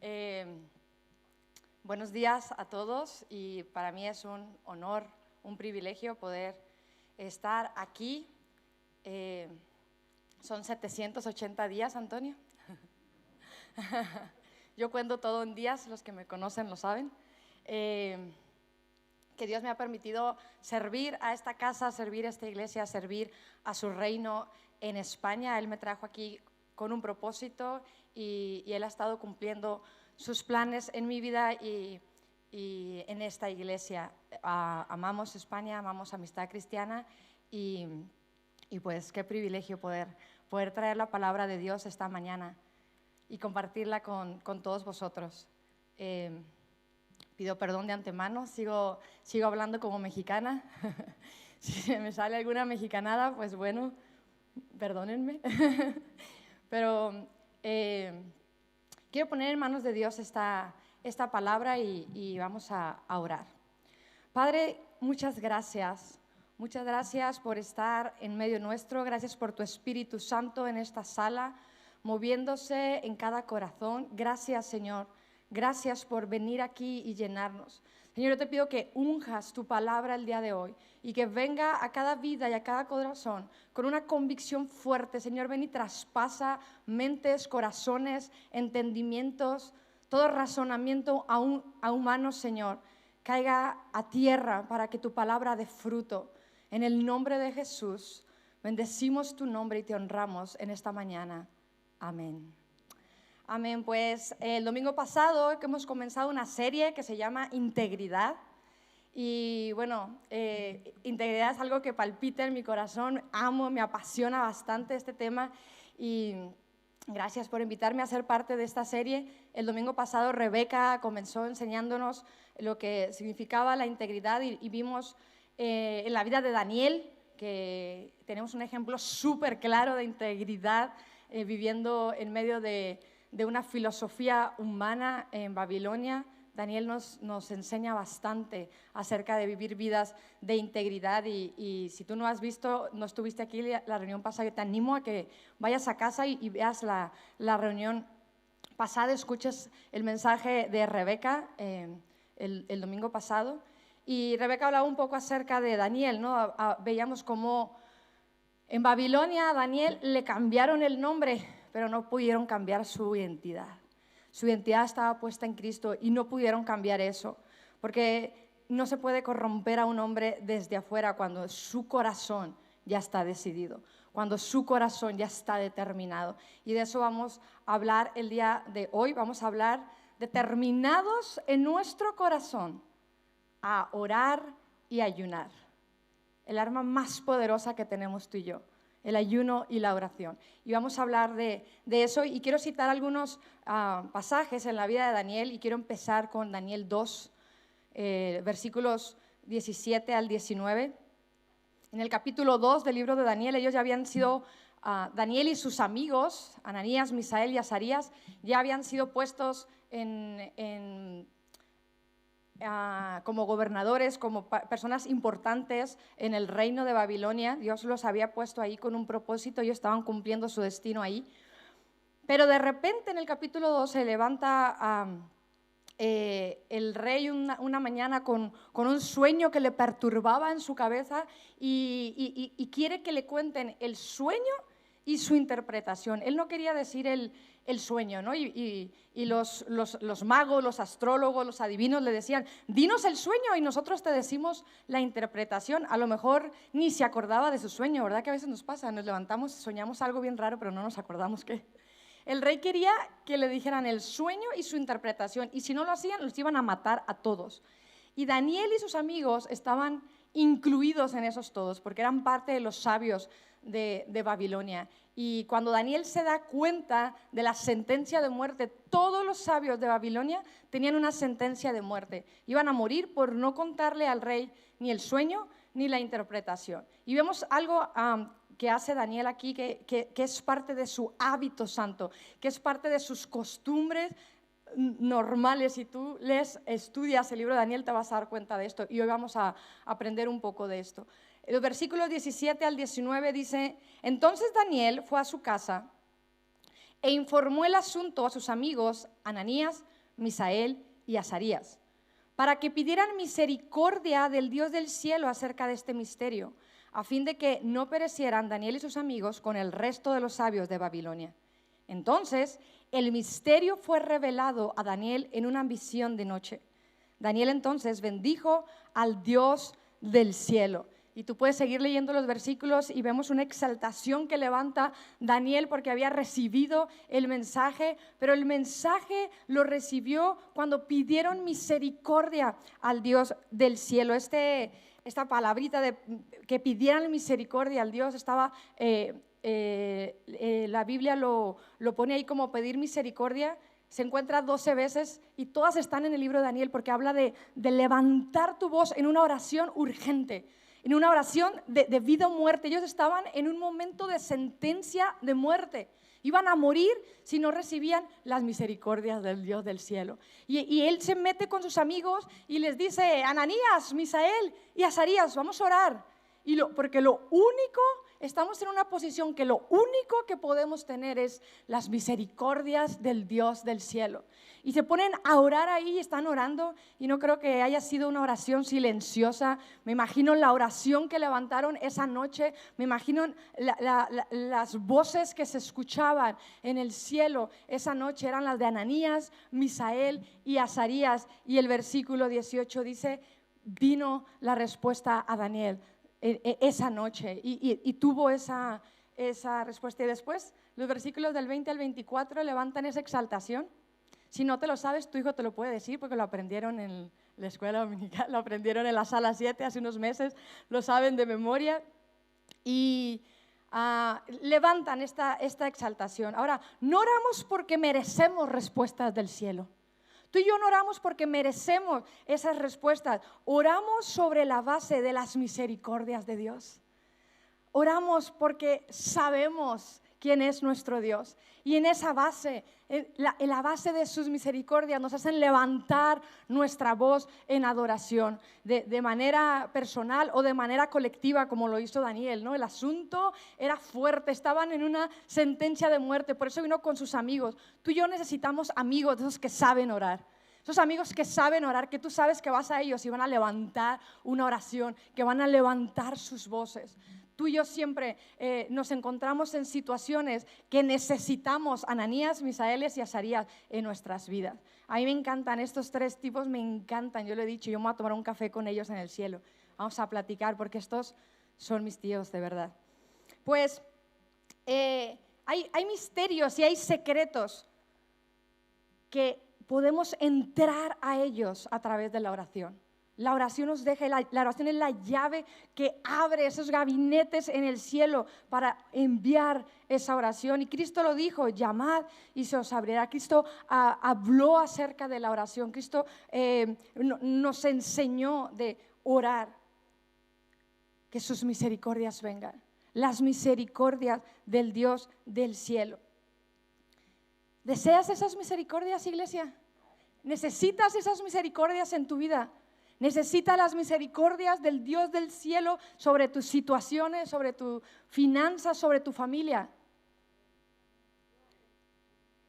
Eh, Buenos días a todos y para mí es un honor, un privilegio poder estar aquí. Son 780 días, Antonio. Yo cuento todo en días, los que me conocen lo saben. Que Dios me ha permitido servir a esta casa, servir a esta iglesia, servir a su reino en España. Él me trajo aquí con un propósito y Él ha estado cumpliendo sus planes en mi vida y en esta iglesia. Amamos España, amamos Amistad Cristiana y pues qué privilegio poder traer la palabra de Dios esta mañana y compartirla con todos vosotros. Pido perdón de antemano, sigo hablando como mexicana. Si me sale alguna mexicanada, pues bueno, perdónenme. Pero quiero poner en manos de Dios esta palabra y vamos a orar. Padre, muchas gracias. Muchas gracias por estar en medio nuestro. Gracias por tu Espíritu Santo en esta sala, moviéndose en cada corazón. Gracias, Señor. Gracias por venir aquí y llenarnos. Señor, yo te pido que unjas tu palabra el día de hoy y que venga a cada vida y a cada corazón con una convicción fuerte. Señor, ven y traspasa mentes, corazones, entendimientos, todo razonamiento a humano, Señor, caiga a tierra para que tu palabra dé fruto. En el nombre de Jesús, bendecimos tu nombre y te honramos en esta mañana. Amén. Amén. Pues el domingo pasado que hemos comenzado una serie que se llama Integridad. Y bueno, integridad es algo que palpita en mi corazón. Amo, me apasiona bastante este tema. Y gracias por invitarme a ser parte de esta serie. El domingo pasado Rebeca comenzó enseñándonos lo que significaba la integridad y vimos en la vida de Daniel, que tenemos un ejemplo súper claro de integridad viviendo en medio de una filosofía humana en Babilonia. Daniel nos enseña bastante acerca de vivir vidas de integridad y si tú no has visto, no estuviste aquí la reunión pasada, yo te animo a que vayas a casa y veas la reunión pasada, escuches el mensaje de Rebeca el domingo pasado. Y Rebeca hablaba un poco acerca de Daniel, ¿no? Veíamos cómo en Babilonia a Daniel le cambiaron el nombre, pero no pudieron cambiar su identidad. Su identidad estaba puesta en Cristo y no pudieron cambiar eso, porque no se puede corromper a un hombre desde afuera cuando su corazón ya está decidido, cuando su corazón ya está determinado. Y de eso vamos a hablar el día de hoy. Vamos a hablar determinados en nuestro corazón a orar y ayunar. El arma más poderosa que tenemos tú y yo, el ayuno y la oración. Y vamos a hablar de eso y quiero citar algunos pasajes en la vida de Daniel y quiero empezar con Daniel 2, versículos 17 al 19. En el capítulo 2 del libro de Daniel, ellos ya habían sido, Daniel y sus amigos, Ananías, Misael y Azarías, ya habían sido puestos como gobernadores, como personas importantes en el reino de Babilonia. Dios los había puesto ahí con un propósito, ellos estaban cumpliendo su destino ahí. Pero de repente en el capítulo 2 se levanta el rey una mañana con un sueño que le perturbaba en su cabeza y quiere que le cuenten el sueño y su interpretación. Él no quería decir el sueño, ¿no? Y los magos, los astrólogos, los adivinos le decían, dinos el sueño y nosotros te decimos la interpretación. A lo mejor ni se acordaba de su sueño, ¿verdad? Que a veces nos pasa, nos levantamos, soñamos algo bien raro, pero no nos acordamos qué. El rey quería que le dijeran el sueño y su interpretación, y si no lo hacían, los iban a matar a todos. Y Daniel y sus amigos estaban incluidos en esos todos, porque eran parte de los sabios de Babilonia. Y cuando Daniel se da cuenta de la sentencia de muerte, todos los sabios de Babilonia tenían una sentencia de muerte. Iban a morir por no contarle al rey ni el sueño ni la interpretación. Y vemos algo que hace Daniel aquí, que es parte de su hábito santo, que es parte de sus costumbres normales. Si tú estudias el libro de Daniel te vas a dar cuenta de esto y hoy vamos a aprender un poco de esto. El versículo 17 al 19 dice, entonces Daniel fue a su casa e informó el asunto a sus amigos Ananías, Misael y Azarías, para que pidieran misericordia del Dios del cielo acerca de este misterio, a fin de que no perecieran Daniel y sus amigos con el resto de los sabios de Babilonia. Entonces, el misterio fue revelado a Daniel en una visión de noche. Daniel entonces bendijo al Dios del cielo. Y tú puedes seguir leyendo los versículos y vemos una exaltación que levanta Daniel porque había recibido el mensaje, pero el mensaje lo recibió cuando pidieron misericordia al Dios del cielo. Esta palabrita de que pidieran misericordia al Dios estaba, la Biblia lo pone ahí como pedir misericordia. Se encuentra 12 veces y todas están en el libro de Daniel porque habla de levantar tu voz en una oración urgente, en una oración de vida o muerte. Ellos estaban en un momento de sentencia de muerte. Iban a morir si no recibían las misericordias del Dios del cielo. Y él se mete con sus amigos y les dice: Ananías, Misael y Azarías, vamos a orar. Porque estamos en una posición que lo único que podemos tener es las misericordias del Dios del cielo. Y se ponen a orar ahí, están orando, y no creo que haya sido una oración silenciosa. Me imagino la oración que levantaron esa noche, me imagino las voces que se escuchaban en el cielo esa noche eran las de Ananías, Misael y Azarías. Y el versículo 18 dice: vino la respuesta a Daniel esa noche y tuvo esa respuesta. Y después los versículos del 20 al 24 levantan esa exaltación. Si no te lo sabes, tu hijo te lo puede decir porque lo aprendieron en la escuela dominical, lo aprendieron en la sala 7 hace unos meses, lo saben de memoria y levantan esta exaltación. Ahora, no oramos porque merecemos respuestas del cielo. Tú y yo no oramos porque merecemos esas respuestas. Oramos sobre la base de las misericordias de Dios. Oramos porque sabemos quién es nuestro Dios. Y en esa base, en la base de sus misericordias, nos hacen levantar nuestra voz en adoración, de manera personal o de manera colectiva, como lo hizo Daniel, ¿no? El asunto era fuerte, estaban en una sentencia de muerte, por eso vino con sus amigos. Tú y yo necesitamos amigos de esos que saben orar. Esos amigos que saben orar, que tú sabes que vas a ellos y van a levantar una oración, que van a levantar sus voces. Tú y yo siempre nos encontramos en situaciones que necesitamos Ananías, Misaeles y Azarías en nuestras vidas. A mí me encantan estos tres tipos, me encantan. Yo lo he dicho, yo me voy a tomar un café con ellos en el cielo. Vamos a platicar porque estos son mis tíos de verdad. Pues hay misterios y hay secretos que podemos entrar a ellos a través de la oración. La oración nos deja, la oración es la llave que abre esos gabinetes en el cielo para enviar esa oración. Y Cristo lo dijo: llamad y se os abrirá. Cristo habló acerca de la oración. Cristo nos enseñó de orar, que sus misericordias vengan, las misericordias del Dios del cielo. ¿Deseas esas misericordias, iglesia? ¿Necesitas esas misericordias en tu vida? ¿Necesitas las misericordias del Dios del cielo sobre tus situaciones, sobre tus finanzas, sobre tu familia?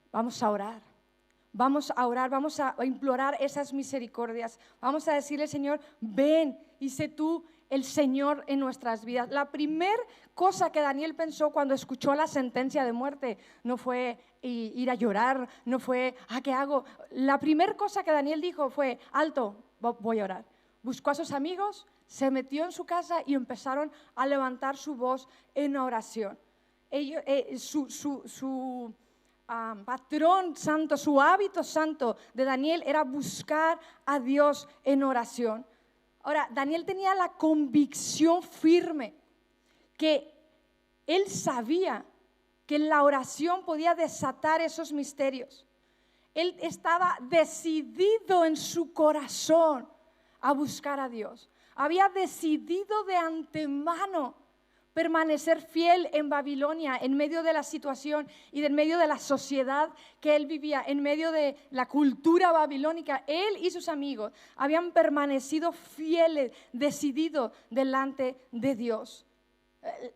Vamos a orar. Vamos a orar, vamos a implorar esas misericordias. Vamos a decirle: Señor, ven y sé tú el Señor en nuestras vidas. La primera cosa que Daniel pensó cuando escuchó la sentencia de muerte no fue ir a llorar, no fue: ¿qué hago? La primera cosa que Daniel dijo fue: alto, voy a orar. Buscó a sus amigos, se metió en su casa y empezaron a levantar su voz en oración. Su patrón santo, su hábito santo de Daniel era buscar a Dios en oración. Ahora, Daniel tenía la convicción firme que él sabía que la oración podía desatar esos misterios. Él estaba decidido en su corazón a buscar a Dios. Había decidido de antemano permanecer fiel en Babilonia, en medio de la situación y en medio de la sociedad que él vivía, en medio de la cultura babilónica. Él y sus amigos habían permanecido fieles, decididos delante de Dios.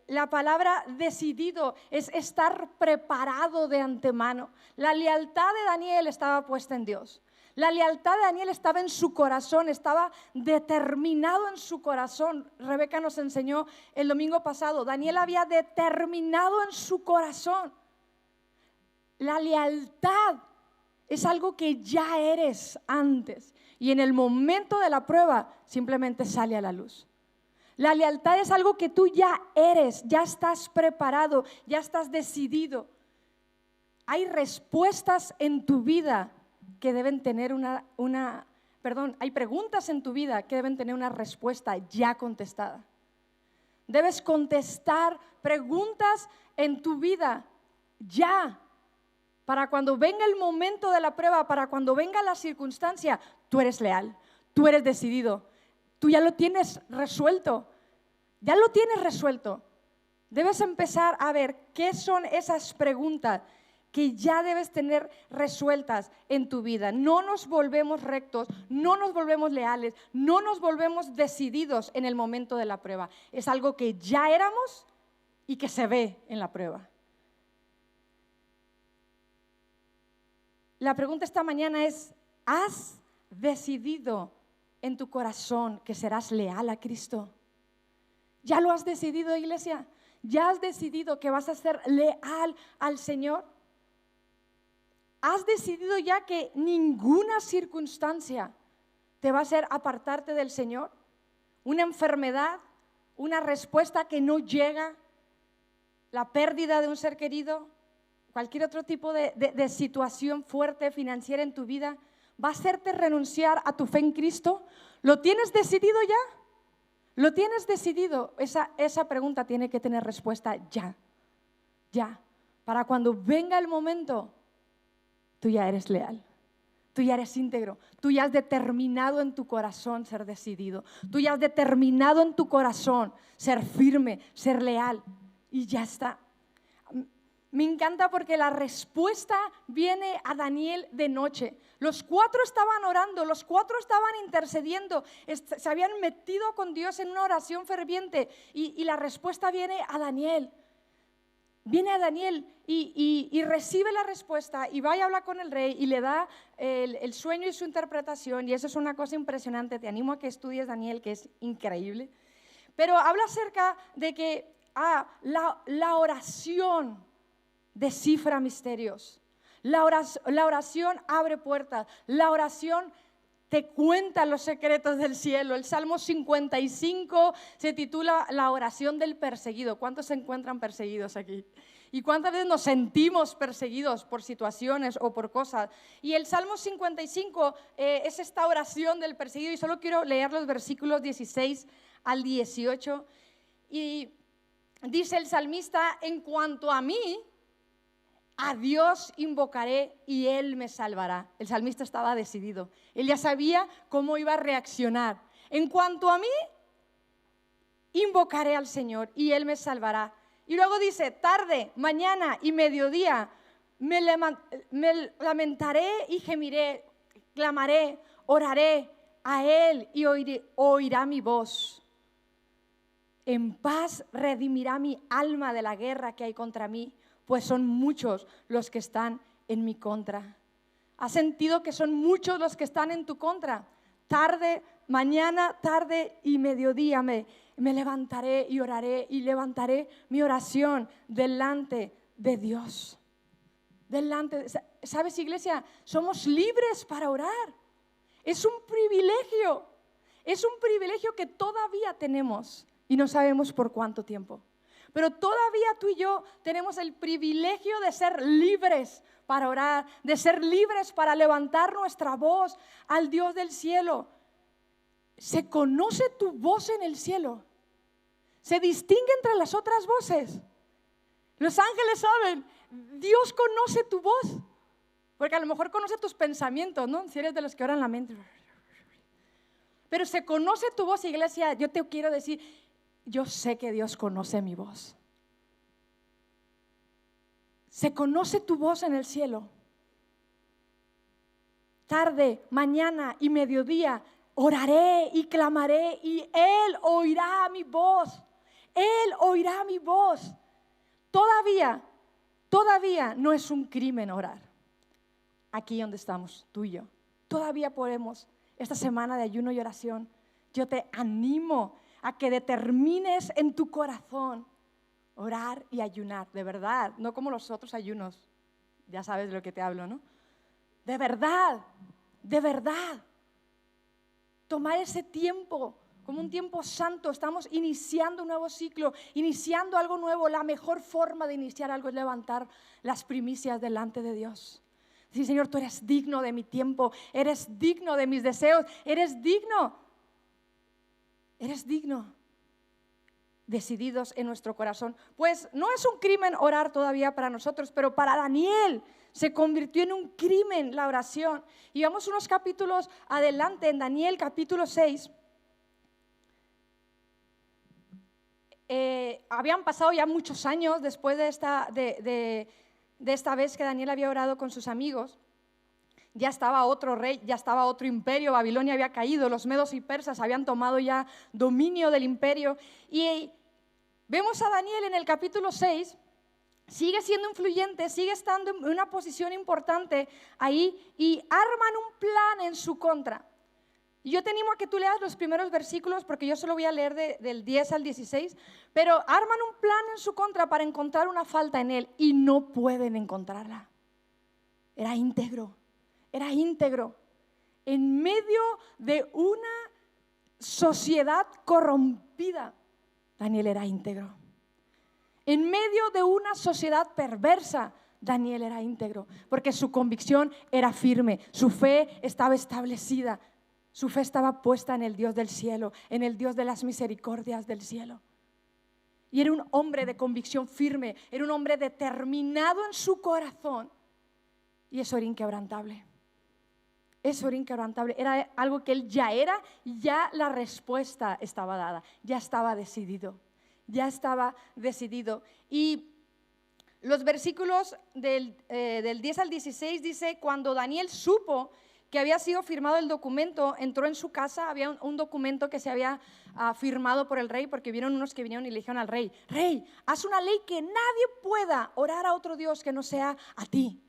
La palabra decidido es estar preparado de antemano. La lealtad de Daniel estaba puesta en Dios. La lealtad de Daniel estaba en su corazón, estaba determinado en su corazón. Rebeca nos enseñó el domingo pasado, Daniel había determinado en su corazón. La lealtad es algo que ya eres antes y en el momento de la prueba simplemente sale a la luz. La lealtad es algo que tú ya eres, ya estás preparado, ya estás decidido. Hay respuestas en tu vida que deben tener hay preguntas en tu vida que deben tener una respuesta ya contestada. Debes contestar preguntas en tu vida ya, para cuando venga el momento de la prueba, para cuando venga la circunstancia, tú eres leal, tú eres decidido, tú ya lo tienes resuelto, ya lo tienes resuelto. Debes empezar a ver qué son esas preguntas que ya debes tener resueltas en tu vida. No nos volvemos rectos, no nos volvemos leales, no nos volvemos decididos en el momento de la prueba. Es algo que ya éramos y que se ve en la prueba. La pregunta esta mañana es, ¿has decidido en tu corazón que serás leal a Cristo? ¿Ya lo has decidido, iglesia? ¿Ya has decidido que vas a ser leal al Señor? ¿Has decidido ya que ninguna circunstancia te va a hacer apartarte del Señor? ¿Una enfermedad? ¿Una respuesta que no llega? ¿La pérdida de un ser querido? ¿Cualquier otro tipo de situación fuerte financiera en tu vida va a hacerte renunciar a tu fe en Cristo? ¿Lo tienes decidido ya? ¿Lo tienes decidido? Esa pregunta tiene que tener respuesta ya. Ya. Para cuando venga el momento, tú ya eres leal. Tú ya eres íntegro. Tú ya has determinado en tu corazón ser decidido. Tú ya has determinado en tu corazón ser firme, ser leal. Y ya está. Me encanta porque la respuesta viene a Daniel de noche. Los 4 estaban orando, los 4 estaban intercediendo, se habían metido con Dios en una oración ferviente y la respuesta viene a Daniel. Viene a Daniel y recibe la respuesta y va y habla con el rey y le da el sueño y su interpretación, y eso es una cosa impresionante. Te animo a que estudies Daniel, que es increíble. Pero habla acerca de que la oración descifra misterios. La oración abre puertas. La oración te cuenta los secretos del cielo. El Salmo 55 se titula La oración del perseguido. ¿Cuántos se encuentran perseguidos aquí? ¿Y cuántas veces nos sentimos perseguidos por situaciones o por cosas? Y el Salmo 55 es esta oración del perseguido, y solo quiero leer los versículos 16 al 18. Y dice el salmista: en cuanto a mí, a Dios invocaré y Él me salvará. El salmista estaba decidido. Él ya sabía cómo iba a reaccionar. En cuanto a mí, invocaré al Señor y Él me salvará. Y luego dice: tarde, mañana y mediodía me lamentaré y gemiré, clamaré, oraré a Él y oirá mi voz. En paz redimirá mi alma de la guerra que hay contra mí, pues son muchos los que están en mi contra. ¿Has sentido que son muchos los que están en tu contra? Tarde, mañana, tarde y mediodía me levantaré y oraré, y levantaré mi oración delante de Dios. ¿Sabes, iglesia? Somos libres para orar. Es un privilegio que todavía tenemos y no sabemos por cuánto tiempo. Pero todavía tú y yo tenemos el privilegio de ser libres para orar, de ser libres para levantar nuestra voz al Dios del cielo. ¿Se conoce tu voz en el cielo? ¿Se distingue entre las otras voces? Los ángeles saben, Dios conoce tu voz, porque a lo mejor conoce tus pensamientos, ¿no? Si eres de los que oran la mente. Pero se conoce tu voz, iglesia. Yo te quiero decir, yo sé que Dios conoce mi voz. Se conoce tu voz en el cielo. Tarde, mañana y mediodía oraré y clamaré y Él oirá mi voz. Él oirá mi voz. Todavía no es un crimen orar. Aquí donde estamos, tú y yo. Todavía podemos, esta semana de ayuno y oración, yo te animo a que determines en tu corazón orar y ayunar, de verdad, no como los otros ayunos. Ya sabes de lo que te hablo, ¿no? De verdad. Tomar ese tiempo como un tiempo santo. Estamos iniciando un nuevo ciclo, iniciando algo nuevo. La mejor forma de iniciar algo es levantar las primicias delante de Dios. Decir, Señor, tú eres digno de mi tiempo, eres digno de mis deseos, eres digno. Decididos en nuestro corazón. Pues no es un crimen orar todavía para nosotros, pero para Daniel se convirtió en un crimen la oración. Y vamos unos capítulos adelante, en Daniel capítulo 6. Habían pasado ya muchos años después de esta vez que Daniel había orado con sus amigos. Ya estaba otro rey, ya estaba otro imperio. Babilonia había caído, los medos y persas habían tomado ya dominio del imperio. Y vemos a Daniel en el capítulo 6, sigue siendo influyente, sigue estando en una posición importante ahí, y arman un plan en su contra. Y yo te animo a que tú leas los primeros versículos, porque yo solo voy a leer del 10 al 16, pero arman un plan en su contra para encontrar una falta en él, y no pueden encontrarla. Era íntegro. En medio de una sociedad corrompida, Daniel era íntegro. En medio de una sociedad perversa, Daniel era íntegro, porque su convicción era firme, su fe estaba establecida, su fe estaba puesta en el Dios del cielo, en el Dios de las misericordias del cielo. Y era un hombre de convicción firme, era un hombre determinado en su corazón, y eso era inquebrantable. Era algo que él ya era, ya la respuesta estaba dada, ya estaba decidido. Y los versículos del 10 al 16 dice: cuando Daniel supo que había sido firmado el documento, entró en su casa. Había un documento que se había firmado por el rey, porque vieron unos que vinieron y le dijeron al rey: Rey, haz una ley que nadie pueda orar a otro Dios que no sea a ti,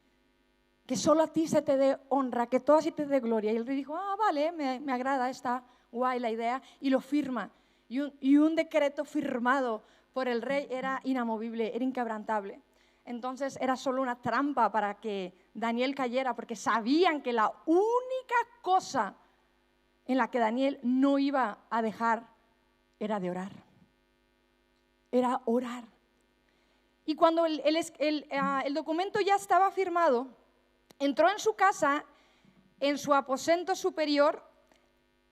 que solo a ti se te dé honra, que todo a ti te dé gloria. Y el rey dijo: vale, me agrada, está guay la idea, y lo firma. Y un decreto firmado por el rey era inamovible, era inquebrantable. Entonces era solo una trampa para que Daniel cayera, porque sabían que la única cosa en la que Daniel no iba a dejar era de orar. Era orar. Y cuando el documento ya estaba firmado, entró en su casa, en su aposento superior.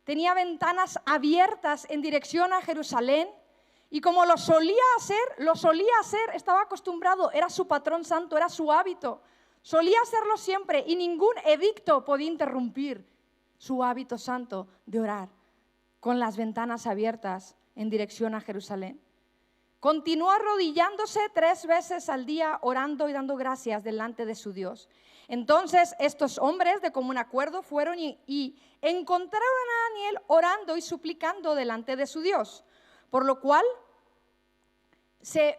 Tenía ventanas abiertas en dirección a Jerusalén, y como lo solía hacer, estaba acostumbrado, era su patrón santo, era su hábito. Solía hacerlo siempre, y ningún edicto podía interrumpir su hábito santo de orar, con las ventanas abiertas en dirección a Jerusalén. Continuó arrodillándose 3 veces al día, orando y dando gracias delante de su Dios. Entonces estos hombres de común acuerdo fueron y encontraron a Daniel orando y suplicando delante de su Dios, por lo cual se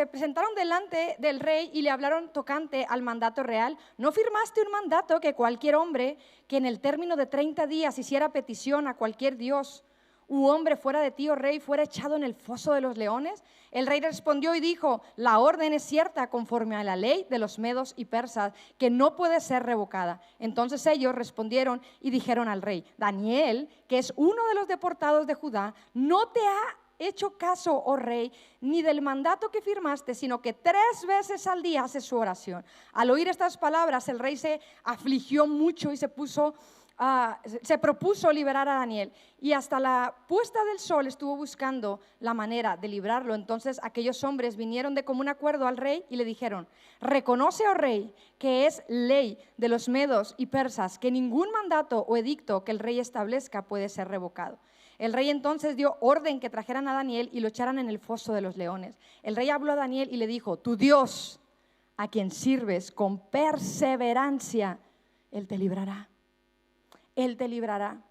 presentaron delante del rey y le hablaron tocante al mandato real. ¿No firmaste un mandato que cualquier hombre que en el término de 30 días hiciera petición a cualquier dios u hombre fuera de ti, oh rey, fuera echado en el foso de los leones? El rey respondió y dijo: la orden es cierta conforme a la ley de los medos y persas, que no puede ser revocada. Entonces ellos respondieron y dijeron al rey: Daniel, que es uno de los deportados de Judá, no te ha hecho caso, oh rey, ni del mandato que firmaste, sino que 3 veces al día hace su oración. Al oír estas palabras, el rey se afligió mucho y se propuso liberar a Daniel, y hasta la puesta del sol estuvo buscando la manera de librarlo. Entonces aquellos hombres vinieron de común acuerdo al rey y le dijeron: reconoce, oh rey, que es ley de los medos y persas que ningún mandato o edicto que el rey establezca puede ser revocado. El rey entonces dio orden que trajeran a Daniel y lo echaran en el foso de los leones. El rey habló a Daniel y le dijo: tu Dios, a quien sirves con perseverancia, Él te librará. Él te librará.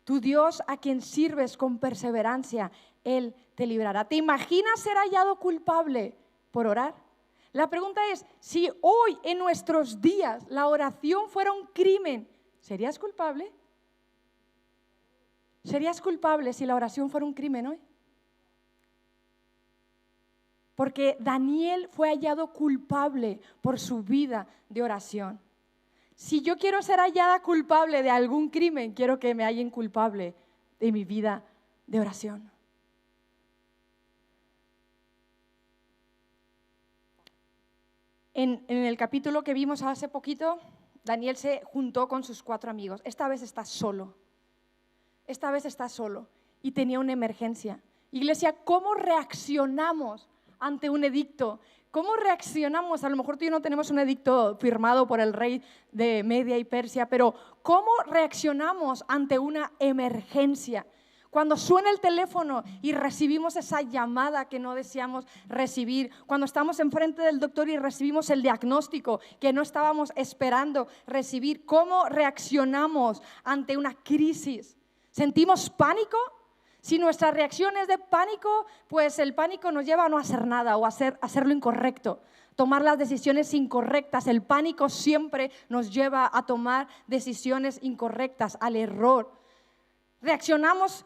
Tu Dios a quien sirves con perseverancia, Él te librará. ¿Te imaginas ser hallado culpable por orar? La pregunta es, si hoy en nuestros días la oración fuera un crimen, ¿serías culpable? ¿Serías culpable si la oración fuera un crimen hoy? Porque Daniel fue hallado culpable por su vida de oración. Si yo quiero ser hallada culpable de algún crimen, quiero que me hallen culpable de mi vida de oración. En el capítulo que vimos hace poquito, Daniel se juntó con sus 4 amigos. Esta vez está solo. Esta vez está solo y tenía una emergencia. Iglesia, ¿cómo reaccionamos ante un edicto? ¿Cómo reaccionamos? A lo mejor tú y yo no tenemos un edicto firmado por el rey de Media y Persia, pero ¿cómo reaccionamos ante una emergencia? Cuando suena el teléfono y recibimos esa llamada que no deseamos recibir, cuando estamos enfrente del doctor y recibimos el diagnóstico que no estábamos esperando recibir, ¿cómo reaccionamos ante una crisis? ¿Sentimos pánico? Si nuestra reacción es de pánico, pues el pánico nos lleva a no hacer nada o a hacer lo incorrecto, tomar las decisiones incorrectas. El pánico siempre nos lleva a tomar decisiones incorrectas, al error. Reaccionamos,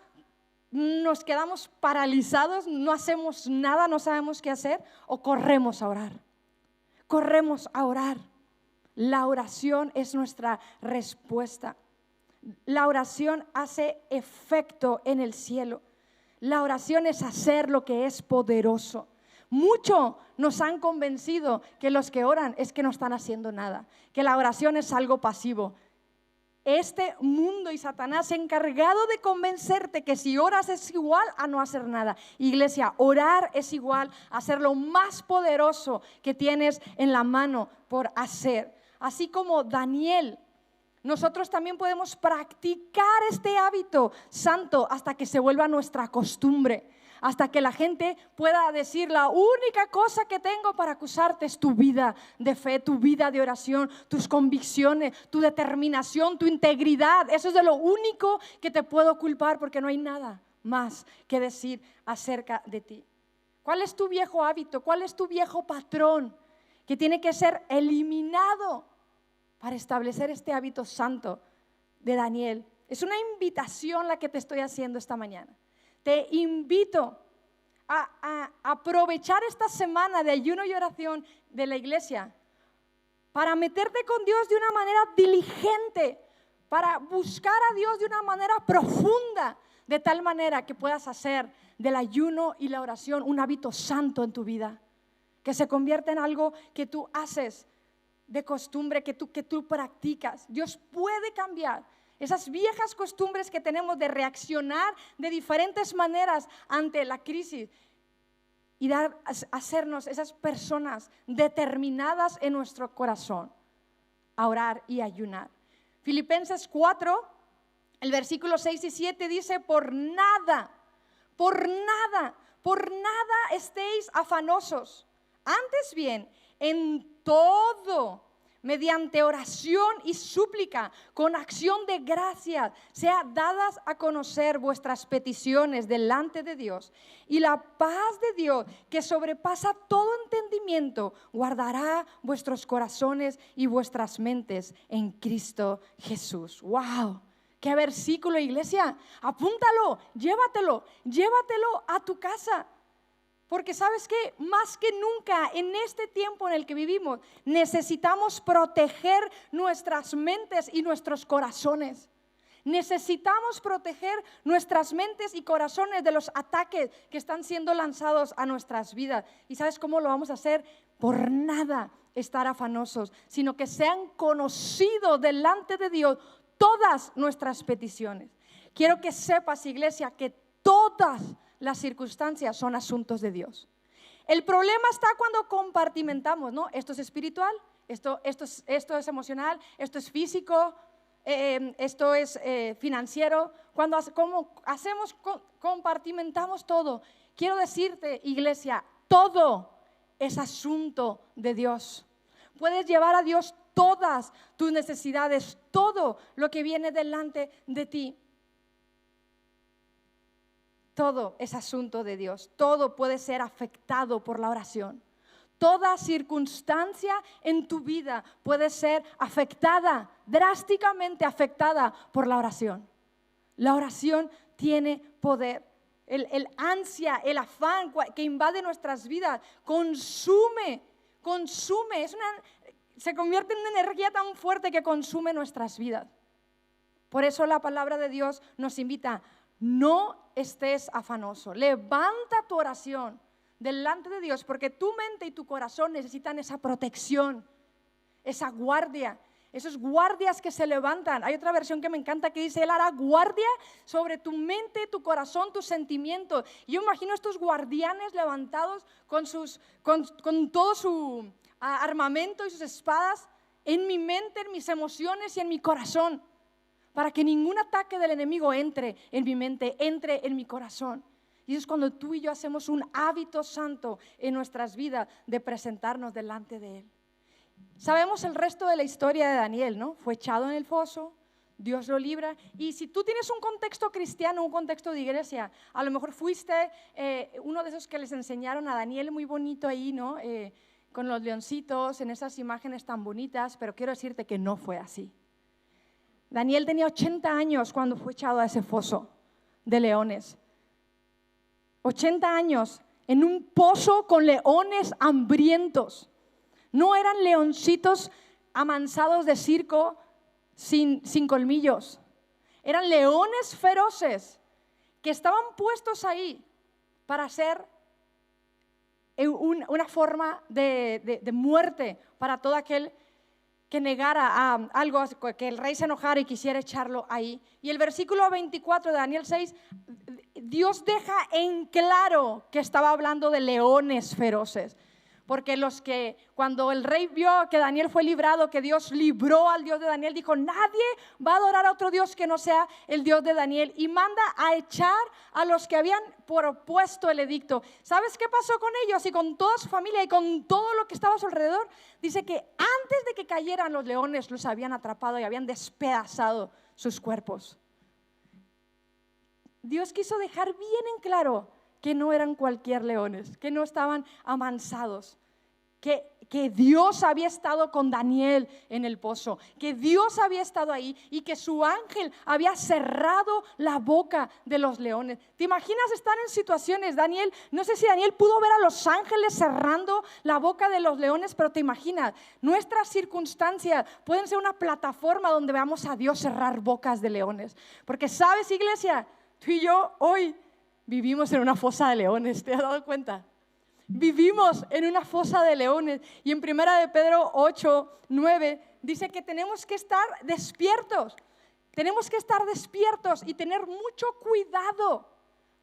nos quedamos paralizados, no hacemos nada, no sabemos qué hacer, o corremos a orar. Corremos a orar. La oración es nuestra respuesta. La oración hace efecto en el cielo. La oración es hacer lo que es poderoso. Mucho nos han convencido que los que oran es que no están haciendo nada, que la oración es algo pasivo. Este mundo y Satanás se ha encargado de convencerte que si oras es igual a no hacer nada. Iglesia, orar es igual a hacer lo más poderoso que tienes en la mano por hacer. Así como Daniel, nosotros también podemos practicar este hábito santo hasta que se vuelva nuestra costumbre, hasta que la gente pueda decir: la única cosa que tengo para acusarte es tu vida de fe, tu vida de oración, tus convicciones, tu determinación, tu integridad. Eso es de lo único que te puedo culpar, porque no hay nada más que decir acerca de ti. ¿Cuál es tu viejo hábito? ¿Cuál es tu viejo patrón que tiene que ser eliminado para establecer este hábito santo de Daniel? Es una invitación la que te estoy haciendo esta mañana. Te invito a aprovechar esta semana de ayuno y oración de la iglesia para meterte con Dios de una manera diligente, para buscar a Dios de una manera profunda, de tal manera que puedas hacer del ayuno y la oración un hábito santo en tu vida, que se convierta en algo que tú haces de costumbre, que tú practicas. Dios puede cambiar esas viejas costumbres que tenemos de reaccionar de diferentes maneras ante la crisis y hacernos esas personas determinadas en nuestro corazón a orar y ayunar. Filipenses 4, el versículo 6 y 7 dice: por nada estéis afanosos, antes bien, en todo, mediante oración y súplica, con acción de gracias, sea dadas a conocer vuestras peticiones delante de Dios. Y la paz de Dios, que sobrepasa todo entendimiento, guardará vuestros corazones y vuestras mentes en Cristo Jesús. ¡Wow! ¡Qué versículo, iglesia! Apúntalo, llévatelo a tu casa. Porque ¿sabes qué? Más que nunca en este tiempo en el que vivimos, necesitamos proteger nuestras mentes y nuestros corazones. Necesitamos proteger nuestras mentes y corazones de los ataques que están siendo lanzados a nuestras vidas. ¿Y sabes cómo lo vamos a hacer? Por nada estar afanosos, sino que sean conocidos delante de Dios todas nuestras peticiones. Quiero que sepas, iglesia, que todas las circunstancias son asuntos de Dios. El problema está cuando compartimentamos, ¿no? Esto es espiritual, esto es emocional, esto es físico, esto es financiero. Cuando compartimentamos todo. Quiero decirte, iglesia, todo es asunto de Dios. Puedes llevar a Dios todas tus necesidades, todo lo que viene delante de ti. todo es asunto de Dios. Todo puede ser afectado por la oración. Toda circunstancia en tu vida puede ser afectada, drásticamente afectada por la oración. La oración tiene poder. El ansia, el afán que invade nuestras vidas consume. Se convierte en una energía tan fuerte que consume nuestras vidas. Por eso la palabra de Dios nos invita: no estés afanoso, levanta tu oración delante de Dios, porque tu mente y tu corazón necesitan esa protección, esa guardia, esos guardias que se levantan. Hay otra versión que me encanta que dice: Él hará guardia sobre tu mente, tu corazón, tus sentimientos. Yo imagino estos guardianes levantados con todo su armamento y sus espadas en mi mente, en mis emociones y en mi corazón, para que ningún ataque del enemigo entre en mi mente, entre en mi corazón. Y eso es cuando tú y yo hacemos un hábito santo en nuestras vidas de presentarnos delante de Él. Sabemos el resto de la historia de Daniel, ¿no? Fue echado en el foso, Dios lo libra. Y si tú tienes un contexto cristiano, un contexto de iglesia, a lo mejor fuiste uno de esos que les enseñaron a Daniel, muy bonito ahí, ¿no? Con los leoncitos, en esas imágenes tan bonitas, pero quiero decirte que no fue así. Daniel tenía 80 años cuando fue echado a ese foso de leones. 80 años en un pozo con leones hambrientos. No eran leoncitos amansados de circo sin colmillos. Eran leones feroces que estaban puestos ahí para hacer una forma de muerte para todo aquel que negara algo, que el rey se enojara y quisiera echarlo ahí. Y el versículo 24 de Daniel 6, Dios deja en claro que estaba hablando de leones feroces. Porque cuando el rey vio que Daniel fue librado, que Dios libró al Dios de Daniel, dijo: nadie va a adorar a otro Dios que no sea el Dios de Daniel. Y manda a echar a los que habían propuesto el edicto. ¿Sabes qué pasó con ellos y con toda su familia y con todo lo que estaba a su alrededor? Dice que antes de que cayeran los leones, los habían atrapado y habían despedazado sus cuerpos. Dios quiso dejar bien en claro que no eran cualquier leones, que no estaban amansados, que Dios había estado con Daniel en el pozo, que Dios había estado ahí y que su ángel había cerrado la boca de los leones. ¿Te imaginas estar en situaciones, Daniel? No sé si Daniel pudo ver a los ángeles cerrando la boca de los leones, pero te imaginas, nuestras circunstancias pueden ser una plataforma donde veamos a Dios cerrar bocas de leones. Porque sabes, iglesia, tú y yo hoy vivimos en una fosa de leones, ¿te has dado cuenta? Vivimos en una fosa de leones. Y en 1 de Pedro 8, 9 dice que tenemos que estar despiertos. Tenemos que estar despiertos y tener mucho cuidado,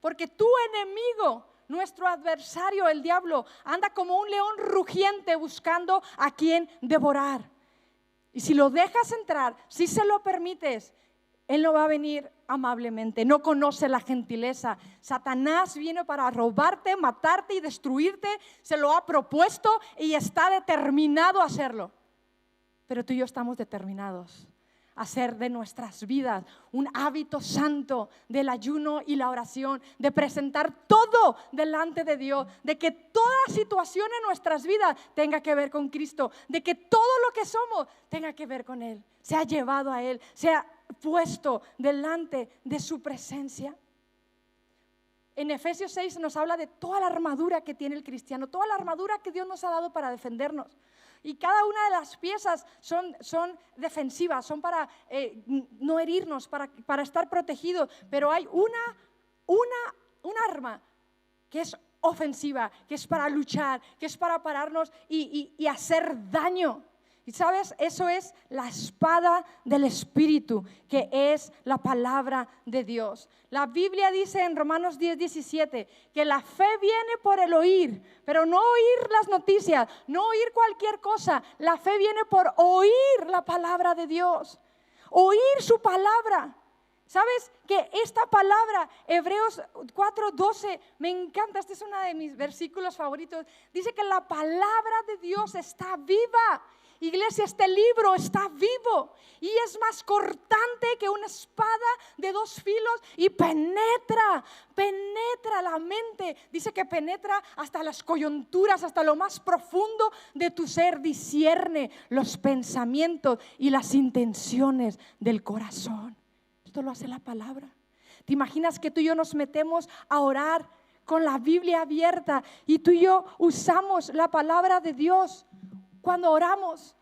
porque tu enemigo, nuestro adversario, el diablo, anda como un león rugiente buscando a quien devorar. Y si lo dejas entrar, si se lo permites, él no va a venir amablemente, no conoce la gentileza. Satanás viene para robarte, matarte y destruirte. Se lo ha propuesto y está determinado a hacerlo. Pero tú y yo estamos determinados a hacer de nuestras vidas un hábito santo del ayuno y la oración, de presentar todo delante de Dios, de que toda situación en nuestras vidas tenga que ver con Cristo, de que todo lo que somos tenga que ver con Él, sea llevado a Él, sea puesto delante de su presencia. En Efesios 6 nos habla de toda la armadura que tiene el cristiano, toda la armadura que Dios nos ha dado para defendernos. Y cada una de las piezas son defensivas, son para no herirnos, para estar protegidos. Pero hay un arma que es ofensiva, que es para luchar, que es para pararnos y hacer daño. Y sabes, eso es la espada del Espíritu, que es la palabra de Dios. La Biblia dice en Romanos 10:17 que la fe viene por el oír, pero no oír las noticias, no oír cualquier cosa. La fe viene por oír la palabra de Dios, oír su palabra. ¿Sabes que esta palabra, Hebreos 4:12, me encanta, este es uno de mis versículos favoritos, dice que la palabra de Dios está viva Iglesia, este libro está vivo y es más cortante que una espada de 2 filos y penetra la mente. Dice que penetra hasta las coyunturas, hasta lo más profundo de tu ser. Discierne los pensamientos y las intenciones del corazón. Esto lo hace la palabra. ¿Te imaginas que tú y yo nos metemos a orar con la Biblia abierta y tú y yo usamos la palabra de Dios cuando oramos?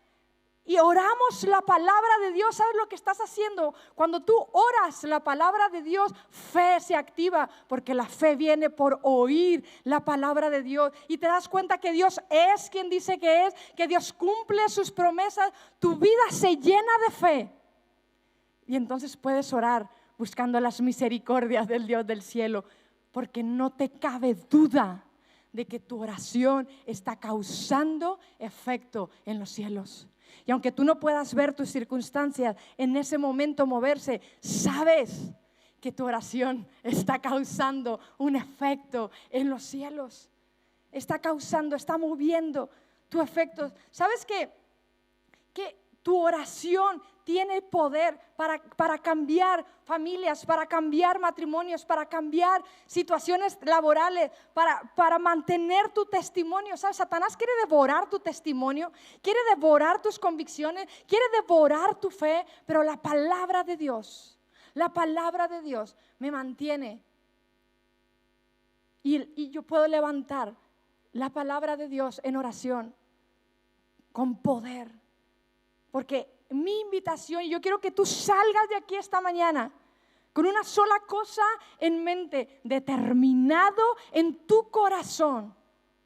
Y oramos la palabra de Dios. ¿Sabes lo que estás haciendo? Cuando tú oras la palabra de Dios, fe se activa, porque la fe viene por oír la palabra de Dios. Y te das cuenta que Dios es quien dice que es, que Dios cumple sus promesas. Tu vida se llena de fe. Y entonces puedes orar buscando las misericordias del Dios del cielo, porque no te cabe duda de que tu oración está causando efecto en los cielos. Y aunque tú no puedas ver tus circunstancias en ese momento moverse, sabes que tu oración está causando un efecto en los cielos. Está causando, está moviendo tu efecto. ¿Sabes que tu oración tiene poder para cambiar familias, para cambiar matrimonios, para cambiar situaciones laborales, para mantener tu testimonio? ¿Sabes? Satanás quiere devorar tu testimonio, quiere devorar tus convicciones, quiere devorar tu fe, pero la palabra de Dios me mantiene. Y yo puedo levantar la palabra de Dios en oración con poder. Porque mi invitación, y yo quiero que tú salgas de aquí esta mañana con una sola cosa en mente: determinado en tu corazón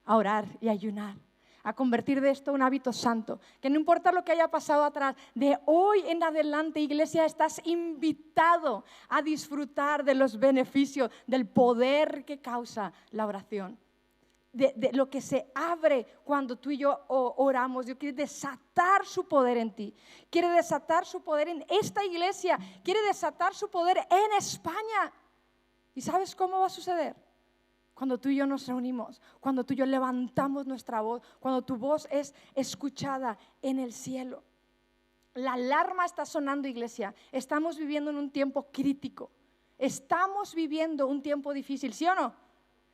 a orar y ayunar, a convertir de esto un hábito santo. Que no importa lo que haya pasado atrás, de hoy en adelante, iglesia, estás invitado a disfrutar de los beneficios, del poder que causa la oración. De lo que se abre cuando tú y yo oramos. Dios quiere desatar su poder en ti, quiere desatar su poder en esta iglesia, quiere desatar su poder en España. ¿Y sabes cómo va a suceder? Cuando tú y yo nos reunimos, cuando tú y yo levantamos nuestra voz, cuando tu voz es escuchada en el cielo. La alarma está sonando, iglesia. Estamos viviendo en un tiempo crítico, estamos viviendo un tiempo difícil, ¿sí o no?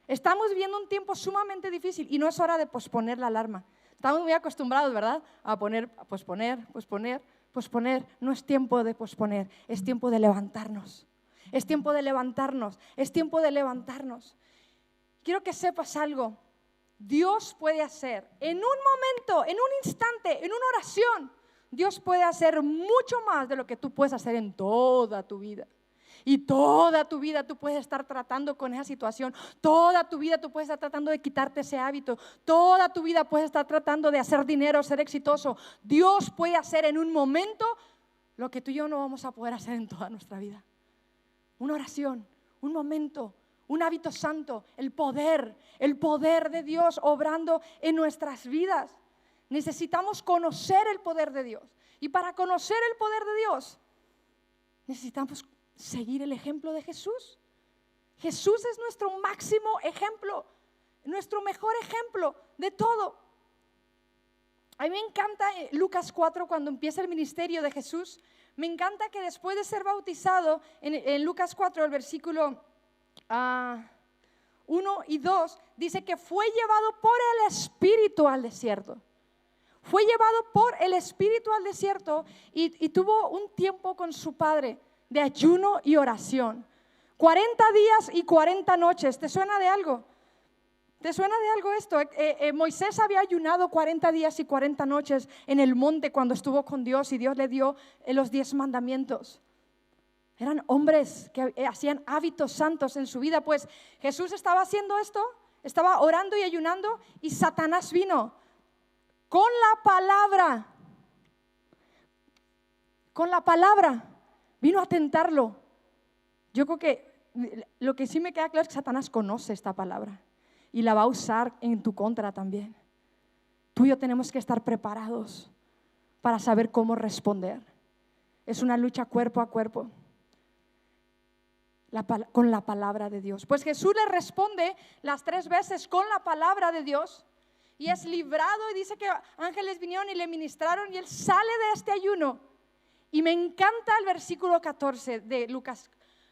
Estamos viviendo un tiempo sumamente difícil y no es hora de posponer la alarma. Estamos muy acostumbrados, ¿verdad? A posponer. No es tiempo de posponer, es tiempo de levantarnos. Es tiempo de levantarnos. Quiero que sepas algo. Dios puede hacer en un momento, en un instante, en una oración, Dios puede hacer mucho más de lo que tú puedes hacer en toda tu vida. Y toda tu vida tú puedes estar tratando con esa situación. Toda tu vida tú puedes estar tratando de quitarte ese hábito. Toda tu vida puedes estar tratando de hacer dinero, ser exitoso. Dios puede hacer en un momento lo que tú y yo no vamos a poder hacer en toda nuestra vida. Una oración, un momento, un hábito santo, el poder de Dios obrando en nuestras vidas. Necesitamos conocer el poder de Dios. Y para conocer el poder de Dios, necesitamos seguir el ejemplo de Jesús. Jesús es nuestro máximo ejemplo, nuestro mejor ejemplo de todo. A mí me encanta Lucas 4, cuando empieza el ministerio de Jesús. Me encanta que después de ser bautizado, en Lucas 4, el versículo 1 y 2, dice que fue llevado por el Espíritu al desierto. Fue llevado por el Espíritu al desierto y tuvo un tiempo con su Padre de ayuno y oración. 40 días y 40 noches. ¿Te suena de algo? ¿Te suena de algo esto? Moisés había ayunado 40 días y 40 noches en el monte cuando estuvo con Dios y Dios le dio los 10 mandamientos. Eran hombres que hacían hábitos santos en su vida. Pues Jesús estaba haciendo esto, estaba orando y ayunando, y Satanás vino con la palabra. Vino a tentarlo. Yo creo que lo que sí me queda claro es que Satanás conoce esta palabra y la va a usar en tu contra también. Tú y yo tenemos que estar preparados para saber cómo responder. Es una lucha cuerpo a cuerpo con la palabra de Dios. Pues Jesús le responde las 3 veces con la palabra de Dios. y es librado, y dice que ángeles vinieron y le ministraron, y él sale de este ayuno. Y me encanta el versículo 14 de Lucas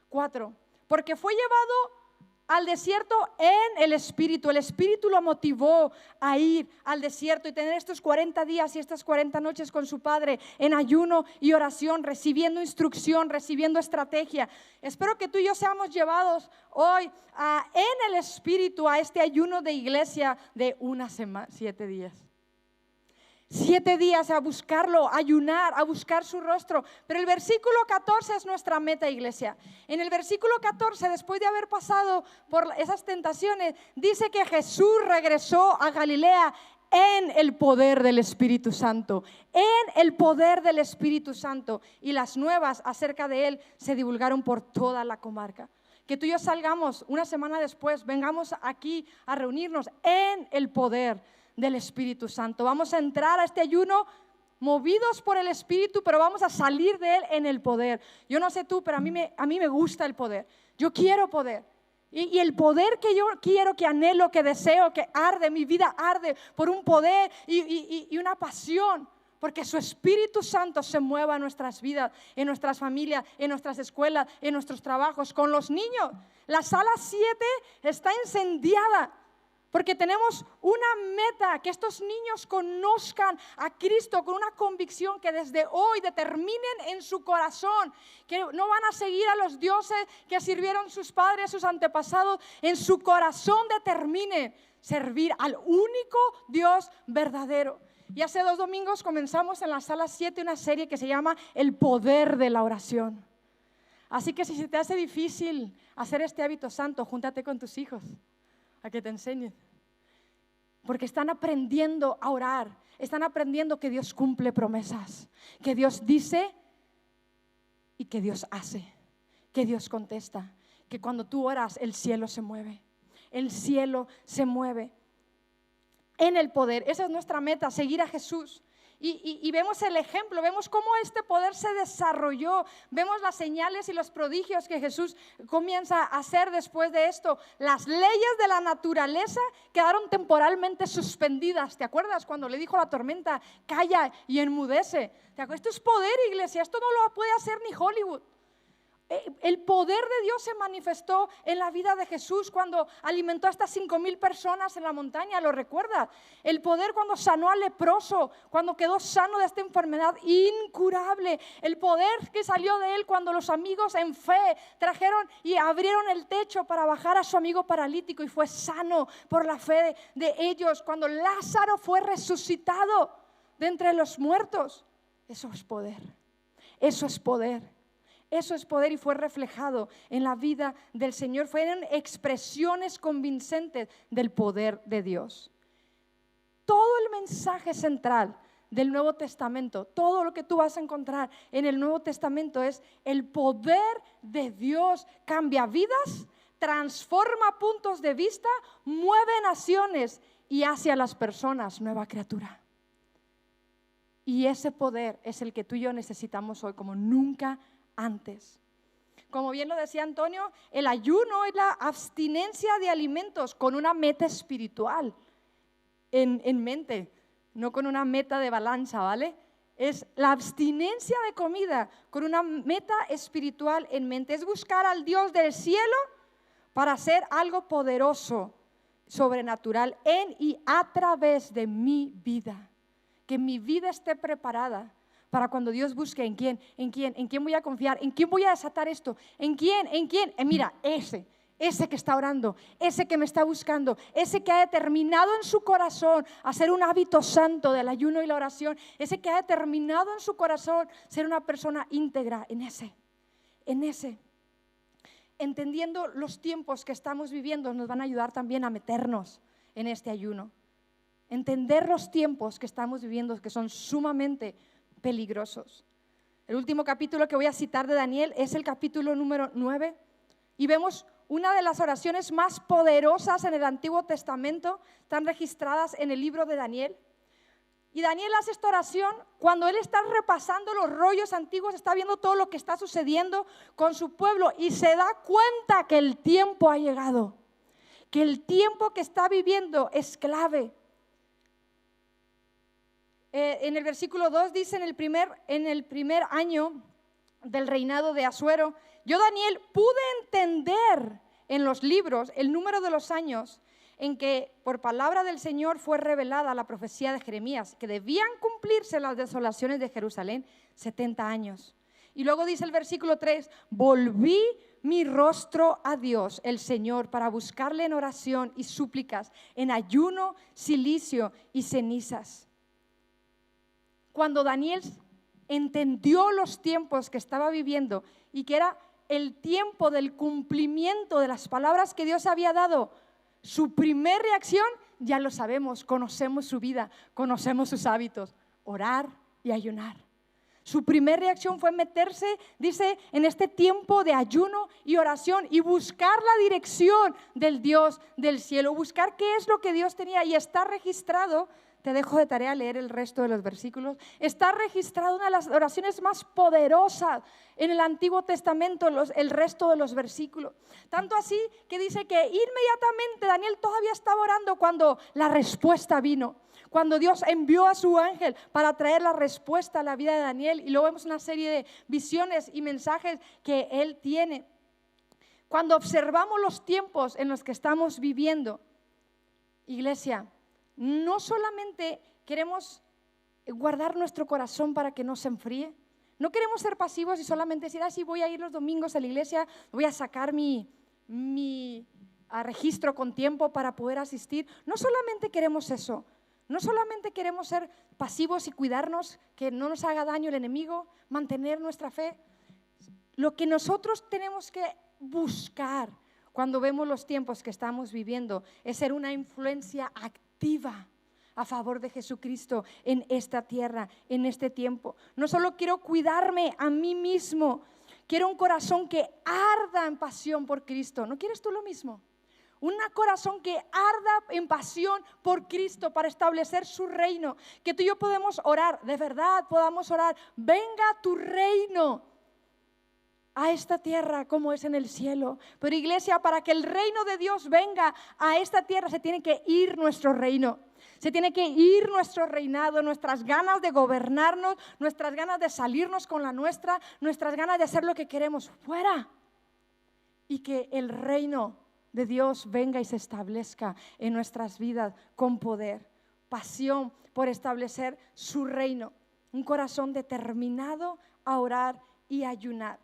4, porque fue llevado al desierto en el Espíritu. El Espíritu lo motivó a ir al desierto y tener estos 40 días y estas 40 noches con su Padre en ayuno y oración, recibiendo instrucción, recibiendo estrategia. Espero que tú y yo seamos llevados hoy en el Espíritu a este ayuno de iglesia de una semana, 7 días. 7 días a buscarlo, a ayunar, a buscar su rostro. Pero el versículo 14 es nuestra meta, iglesia. En el versículo 14, después de haber pasado por esas tentaciones, dice que Jesús regresó a Galilea en el poder del Espíritu Santo. En el poder del Espíritu Santo. Y las nuevas acerca de él se divulgaron por toda la comarca. Que tú y yo salgamos una semana después, vengamos aquí a reunirnos en el poder del Espíritu Santo. Vamos a entrar a este ayuno movidos por el Espíritu, pero vamos a salir de él en el poder. Yo no sé tú, pero a mí me gusta el poder. Yo quiero poder. Y el poder que yo quiero, que anhelo, que deseo, que arde, mi vida arde por un poder y una pasión. Porque su Espíritu Santo se mueva en nuestras vidas, en nuestras familias, en nuestras escuelas, en nuestros trabajos, con los niños. La sala 7 está incendiada. Porque tenemos una meta, que estos niños conozcan a Cristo con una convicción que desde hoy determinen en su corazón que no van a seguir a los dioses que sirvieron sus padres, sus antepasados. En su corazón determinen servir al único Dios verdadero. Y hace 2 domingos comenzamos en la sala 7 una serie que se llama El Poder de la Oración. Así que si se te hace difícil hacer este hábito santo, júntate con tus hijos a que te enseñen. Porque están aprendiendo a orar, están aprendiendo que Dios cumple promesas, que Dios dice y que Dios hace, que Dios contesta, que cuando tú oras el cielo se mueve, el cielo se mueve en el poder. Esa es nuestra meta, seguir a Jesús. Y vemos el ejemplo, vemos cómo este poder se desarrolló, vemos las señales y los prodigios que Jesús comienza a hacer después de esto. Las leyes de la naturaleza quedaron temporalmente suspendidas. ¿Te acuerdas cuando le dijo a la tormenta, calla y enmudece? Esto es poder, iglesia, esto no lo puede hacer ni Hollywood. El poder de Dios se manifestó en la vida de Jesús cuando alimentó a estas 5,000 personas en la montaña, ¿lo recuerdas? El poder cuando sanó al leproso, cuando quedó sano de esta enfermedad incurable. El poder que salió de él cuando los amigos en fe trajeron y abrieron el techo para bajar a su amigo paralítico y fue sano por la fe de ellos. Cuando Lázaro fue resucitado de entre los muertos. Eso es poder, eso es poder. Eso es poder y fue reflejado en la vida del Señor. Fueron expresiones convincentes del poder de Dios. Todo el mensaje central del Nuevo Testamento, todo lo que tú vas a encontrar en el Nuevo Testamento es el poder de Dios. Cambia vidas, transforma puntos de vista, mueve naciones y hace a las personas nueva criatura. Y ese poder es el que tú y yo necesitamos hoy como nunca antes. Como bien lo decía Antonio, el ayuno es la abstinencia de alimentos con una meta espiritual en mente, no con una meta de balanza, ¿vale? Es la abstinencia de comida con una meta espiritual en mente. Es buscar al Dios del cielo para hacer algo poderoso, sobrenatural en y a través de mi vida. Que mi vida esté preparada para cuando Dios busque en quién voy a confiar, en quién voy a desatar esto, en quién, mira, ese que está orando, ese que me está buscando, ese que ha determinado en su corazón hacer un hábito santo del ayuno y la oración, ese que ha determinado en su corazón ser una persona íntegra, en ese. Entendiendo los tiempos que estamos viviendo nos van a ayudar también a meternos en este ayuno. Entender los tiempos que estamos viviendo que son sumamente peligrosos. El último capítulo que voy a citar de Daniel es el capítulo número 9 y vemos una de las oraciones más poderosas en el Antiguo Testamento, están registradas en el libro de Daniel. Y Daniel hace esta oración cuando él está repasando los rollos antiguos, está viendo todo lo que está sucediendo con su pueblo y se da cuenta que el tiempo ha llegado, que el tiempo que está viviendo es clave. en el versículo 2 dice, en el primer año del reinado de Asuero, yo, Daniel, pude entender en los libros el número de los años en que por palabra del Señor fue revelada la profecía de Jeremías, que debían cumplirse las desolaciones de Jerusalén 70 años. Y luego dice el versículo 3, volví mi rostro a Dios, el Señor, para buscarle en oración y súplicas, en ayuno, cilicio y cenizas. Cuando Daniel entendió los tiempos que estaba viviendo y que era el tiempo del cumplimiento de las palabras que Dios había dado, su primer reacción, ya lo sabemos, conocemos su vida, conocemos sus hábitos, orar y ayunar. Su primer reacción fue meterse, dice, en este tiempo de ayuno y oración y buscar la dirección del Dios del cielo, buscar qué es lo que Dios tenía. Y está registrado, te dejo de tarea leer el resto de los versículos, está registrado una de las oraciones más poderosas en el Antiguo Testamento, el resto de los versículos. Tanto así que dice que inmediatamente Daniel todavía estaba orando cuando la respuesta vino. Cuando Dios envió a su ángel para traer la respuesta a la vida de Daniel. Y luego vemos una serie de visiones y mensajes que él tiene. Cuando observamos los tiempos en los que estamos viviendo, iglesia, no solamente queremos guardar nuestro corazón para que no se enfríe. No queremos ser pasivos y solamente decir, sí, voy a ir los domingos a la iglesia, voy a sacar mi registro con tiempo para poder asistir. No solamente queremos eso. No solamente queremos ser pasivos y cuidarnos, que no nos haga daño el enemigo, mantener nuestra fe. Lo que nosotros tenemos que buscar cuando vemos los tiempos que estamos viviendo es ser una influencia activa a favor de Jesucristo en esta tierra, en este tiempo. No solo quiero cuidarme a mí mismo, quiero un corazón que arda en pasión por Cristo. ¿No quieres tú lo mismo? Un corazón que arda en pasión por Cristo para establecer su reino. Que tú y yo podemos orar, de verdad podamos orar. Venga tu reino a esta tierra como es en el cielo. Pero iglesia, para que el reino de Dios venga a esta tierra se tiene que ir nuestro reino. Se tiene que ir nuestro reinado, nuestras ganas de gobernarnos, nuestras ganas de salirnos con la nuestra, nuestras ganas de hacer lo que queremos fuera. Y que el reino de Dios venga y se establezca en nuestras vidas con poder, pasión por establecer su reino, un corazón determinado a orar y ayunar.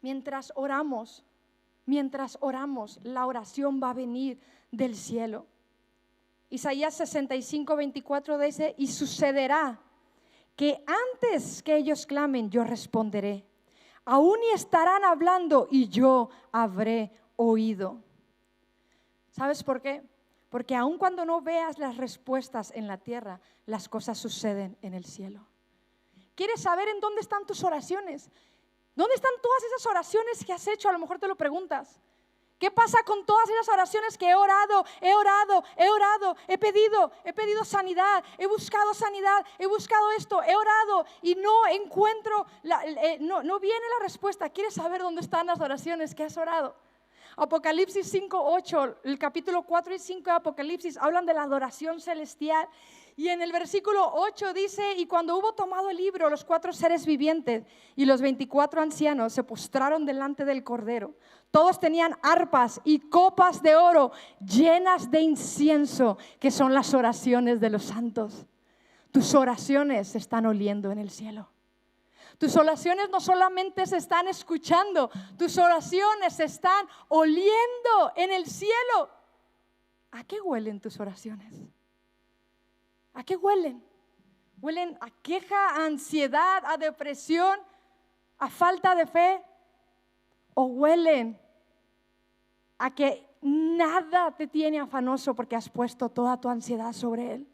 Mientras oramos, la oración va a venir del cielo. Isaías 65:24 dice, y sucederá que antes que ellos clamen, yo responderé. Aún y estarán hablando y yo habré oído. ¿Sabes por qué? Porque aun cuando no veas las respuestas en la tierra, las cosas suceden en el cielo. ¿Quieres saber en dónde están tus oraciones? ¿Dónde están todas esas oraciones que has hecho? A lo mejor te lo preguntas. ¿Qué pasa con todas esas oraciones que he orado, he pedido sanidad, he buscado esto, he orado y no encuentro, no viene la respuesta? ¿Quieres saber dónde están las oraciones que has orado? Apocalipsis 5:8, el capítulo 4 y 5 de Apocalipsis hablan de la adoración celestial. Y en el versículo 8 dice, y cuando hubo tomado el libro, los 4 seres vivientes y los 24 ancianos se postraron delante del Cordero. Todos tenían arpas y copas de oro llenas de incienso, que son las oraciones de los santos. Tus oraciones se están oliendo en el cielo. Tus oraciones no solamente se están escuchando, tus oraciones se están oliendo en el cielo. ¿A qué huelen tus oraciones? ¿A qué huelen? ¿Huelen a queja, a ansiedad, a depresión, a falta de fe? ¿O huelen a que nada te tiene afanoso porque has puesto toda tu ansiedad sobre Él?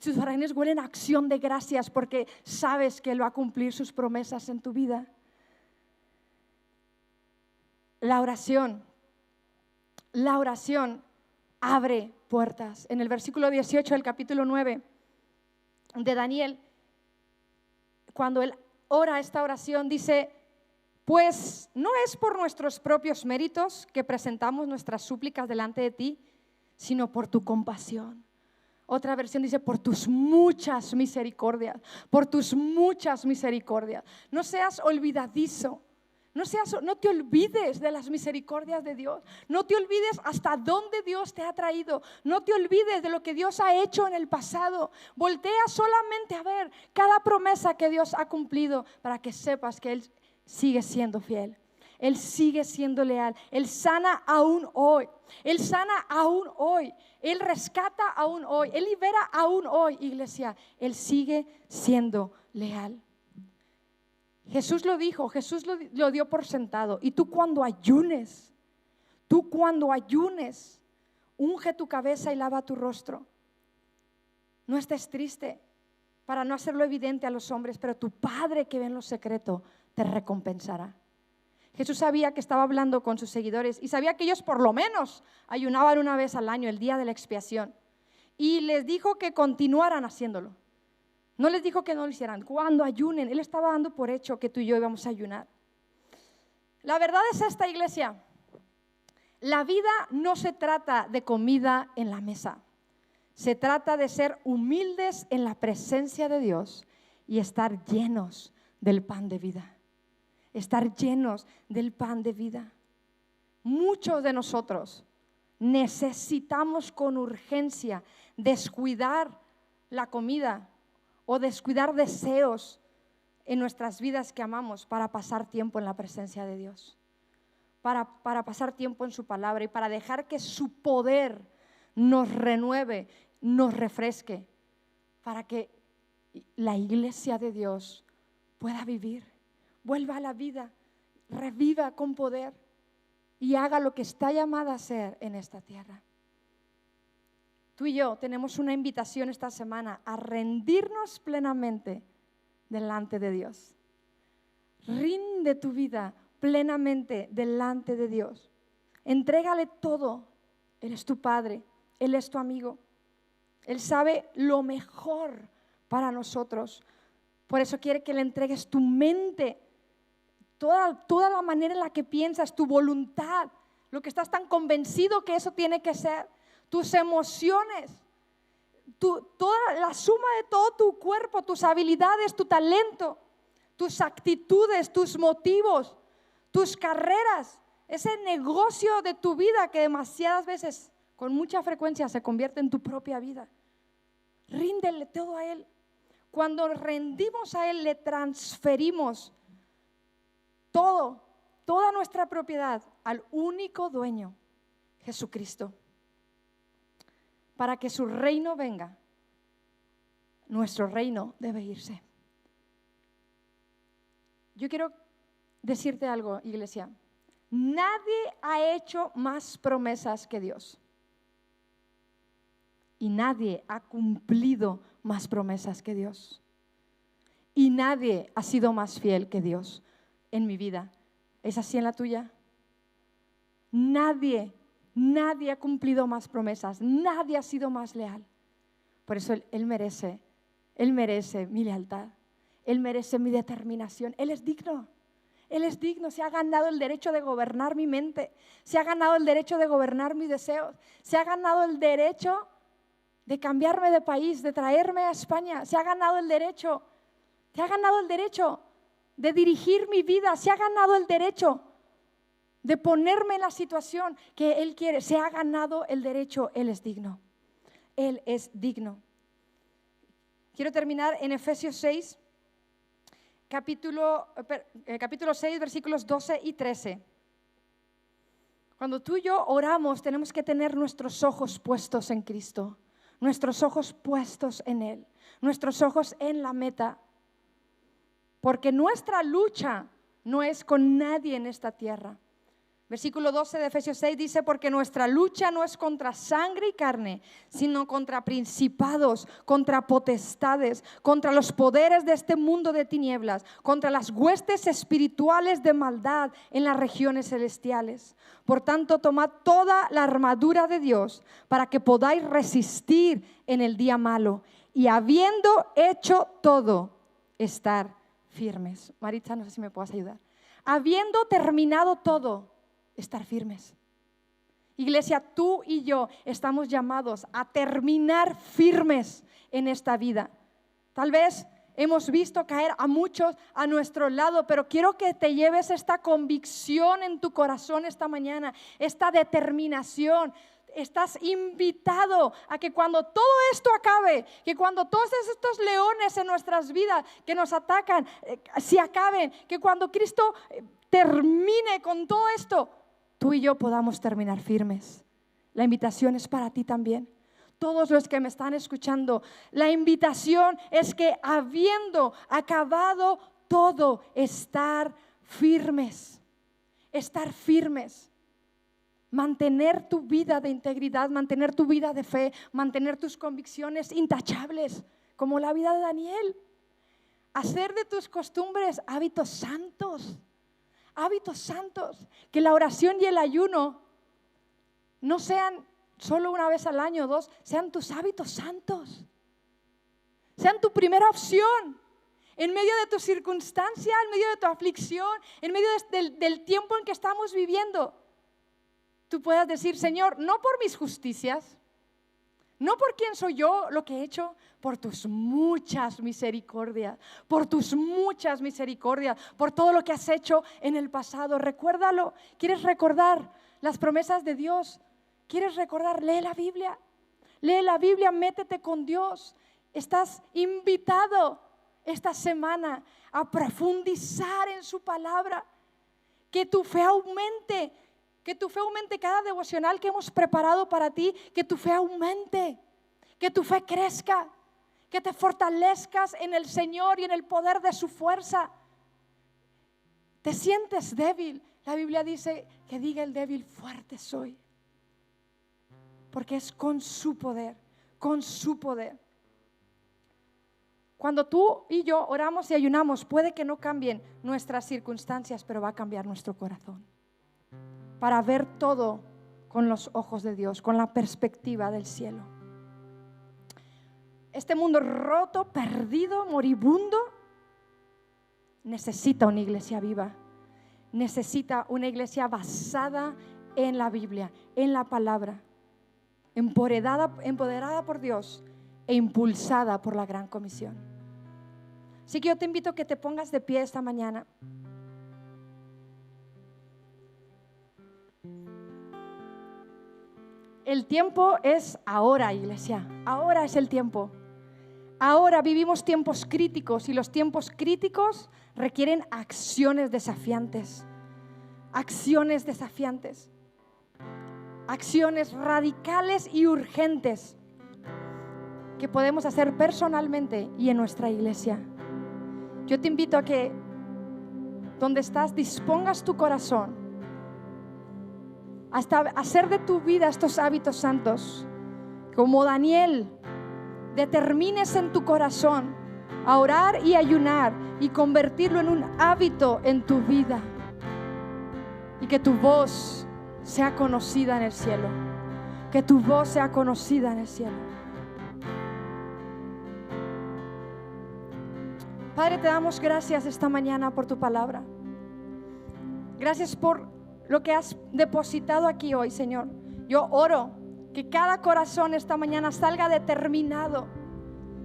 Tus oraciones huelen a acción de gracias porque sabes que Él va a cumplir sus promesas en tu vida. La oración abre puertas. En el versículo 18 del capítulo 9 de Daniel, cuando él ora esta oración, dice, pues no es por nuestros propios méritos que presentamos nuestras súplicas delante de ti, sino por tu compasión. Otra versión dice, por tus muchas misericordias, por tus muchas misericordias. No seas olvidadizo, no te olvides de las misericordias de Dios. No te olvides hasta dónde Dios te ha traído. No te olvides de lo que Dios ha hecho en el pasado. Voltea solamente a ver cada promesa que Dios ha cumplido para que sepas que Él sigue siendo fiel. Él sigue siendo leal. Él sana aún hoy. Él sana aún hoy. Él rescata aún hoy. Él libera aún hoy, iglesia. Él sigue siendo leal. Jesús lo dijo, Jesús lo dio por sentado. Y tú cuando ayunes, unge tu cabeza y lava tu rostro. No estés triste para no hacerlo evidente a los hombres, pero tu Padre que ve en lo secreto te recompensará. Jesús sabía que estaba hablando con sus seguidores y sabía que ellos por lo menos ayunaban una vez al año, el día de la expiación. Y les dijo que continuaran haciéndolo. No les dijo que no lo hicieran. Cuando ayunen, Él estaba dando por hecho que tú y yo íbamos a ayunar. La verdad es esta, iglesia. La vida no se trata de comida en la mesa. Se trata de ser humildes en la presencia de Dios y estar llenos del pan de vida. Estar llenos del pan de vida. Muchos de nosotros necesitamos con urgencia descuidar la comida o descuidar deseos en nuestras vidas que amamos para pasar tiempo en la presencia de Dios, para pasar tiempo en su palabra y para dejar que su poder nos renueve, nos refresque, para que la iglesia de Dios pueda vivir, vuelva a la vida, reviva con poder y haga lo que está llamada a hacer en esta tierra. Tú y yo tenemos una invitación esta semana a rendirnos plenamente delante de Dios. Rinde tu vida plenamente delante de Dios. Entrégale todo. Él es tu Padre, Él es tu amigo. Él sabe lo mejor para nosotros. Por eso quiere que le entregues tu mente, toda la manera en la que piensas, tu voluntad, lo que estás tan convencido que eso tiene que ser. Tus emociones, toda la suma de todo tu cuerpo, tus habilidades, tu talento, tus actitudes, tus motivos, tus carreras, ese negocio de tu vida que demasiadas veces, con mucha frecuencia, se convierte en tu propia vida. Ríndele todo a Él. Cuando rendimos a Él, le transferimos toda nuestra propiedad al único dueño, Jesucristo. Para que su reino venga, nuestro reino debe irse. Yo quiero decirte algo, iglesia. Nadie ha hecho más promesas que Dios. Y nadie ha cumplido más promesas que Dios. Y nadie ha sido más fiel que Dios en mi vida. ¿Es así en la tuya? Nadie ha cumplido más promesas, nadie ha sido más leal. Por eso Él merece mi lealtad, Él merece mi determinación. Él es digno, se ha ganado el derecho de gobernar mi mente, se ha ganado el derecho de gobernar mis deseos, se ha ganado el derecho de cambiarme de país, de traerme a España, se ha ganado el derecho de dirigir mi vida, se ha ganado el derecho de ponerme en la situación que Él quiere. Se ha ganado el derecho, Él es digno. Él es digno. Quiero terminar en Efesios 6, capítulo 6, versículos 12 y 13. Cuando tú y yo oramos, tenemos que tener nuestros ojos puestos en Cristo, nuestros ojos puestos en Él, nuestros ojos en la meta. Porque nuestra lucha no es con nadie en esta tierra. Versículo 12 de Efesios 6 dice, porque nuestra lucha no es contra sangre y carne, sino contra principados, contra potestades, contra los poderes de este mundo de tinieblas, contra las huestes espirituales de maldad en las regiones celestiales. Por tanto, tomad toda la armadura de Dios para que podáis resistir en el día malo y habiendo hecho todo, estar firmes. Maritza, no sé si me puedes ayudar. Habiendo terminado todo, estar firmes. Iglesia, tú y yo estamos llamados a terminar firmes en esta vida. Tal vez hemos visto caer a muchos a nuestro lado, pero quiero que te lleves esta convicción en tu corazón esta mañana, esta determinación. Estás invitado a que cuando todo esto acabe, que cuando todos estos leones en nuestras vidas que nos atacan, se acaben, que cuando Cristo termine con todo esto, tú y yo podamos terminar firmes. La invitación es para ti también. Todos los que me están escuchando, la invitación es que habiendo acabado todo, estar firmes. Estar firmes. Mantener tu vida de integridad, mantener tu vida de fe, mantener tus convicciones intachables, como la vida de Daniel. Hacer de tus costumbres hábitos santos. Hábitos santos. Que la oración y el ayuno no sean solo una vez al año o dos, sean tus hábitos santos. Sean tu primera opción. En medio de tu circunstancia, en medio de tu aflicción, en medio del tiempo en que estamos viviendo, tú puedas decir, Señor, no por mis justicias, no por quién soy yo, lo que he hecho, por tus muchas misericordias, por tus muchas misericordias, por todo lo que has hecho en el pasado. Recuérdalo. ¿Quieres recordar las promesas de Dios? ¿Quieres recordar? Lee la Biblia. Lee la Biblia, métete con Dios. Estás invitado esta semana a profundizar en su palabra. Que tu fe aumente. Que tu fe aumente cada devocional que hemos preparado para ti. Que tu fe aumente. Que tu fe crezca. Que te fortalezcas en el Señor y en el poder de su fuerza. ¿Te sientes débil? La Biblia dice que diga el débil, fuerte soy. Porque es con su poder, con su poder. Cuando tú y yo oramos y ayunamos, puede que no cambien nuestras circunstancias, pero va a cambiar nuestro corazón. Para ver todo con los ojos de Dios, con la perspectiva del cielo. Este mundo roto, perdido, moribundo, necesita una iglesia viva. Necesita una iglesia basada en la Biblia, en la palabra. Empoderada por Dios e impulsada por la gran comisión. Así que yo te invito a que te pongas de pie esta mañana. El tiempo es ahora, iglesia. Ahora es el tiempo. Ahora vivimos tiempos críticos y los tiempos críticos requieren acciones desafiantes. Acciones desafiantes. Acciones radicales y urgentes que podemos hacer personalmente y en nuestra iglesia. Yo te invito a que donde estás dispongas tu corazón hasta hacer de tu vida estos hábitos santos. Como Daniel, determines en tu corazón a orar y ayunar y convertirlo en un hábito en tu vida. Y que tu voz sea conocida en el cielo. Que tu voz sea conocida en el cielo. Padre, te damos gracias esta mañana por tu palabra. Gracias por lo que has depositado aquí hoy, Señor. Yo oro que cada corazón esta mañana salga determinado.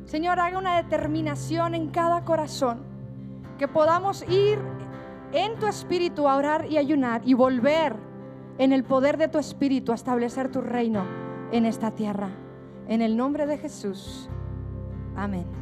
Señor, haga una determinación en cada corazón. Que podamos ir en tu espíritu a orar y ayunar y volver en el poder de tu espíritu a establecer tu reino en esta tierra. En el nombre de Jesús. Amén.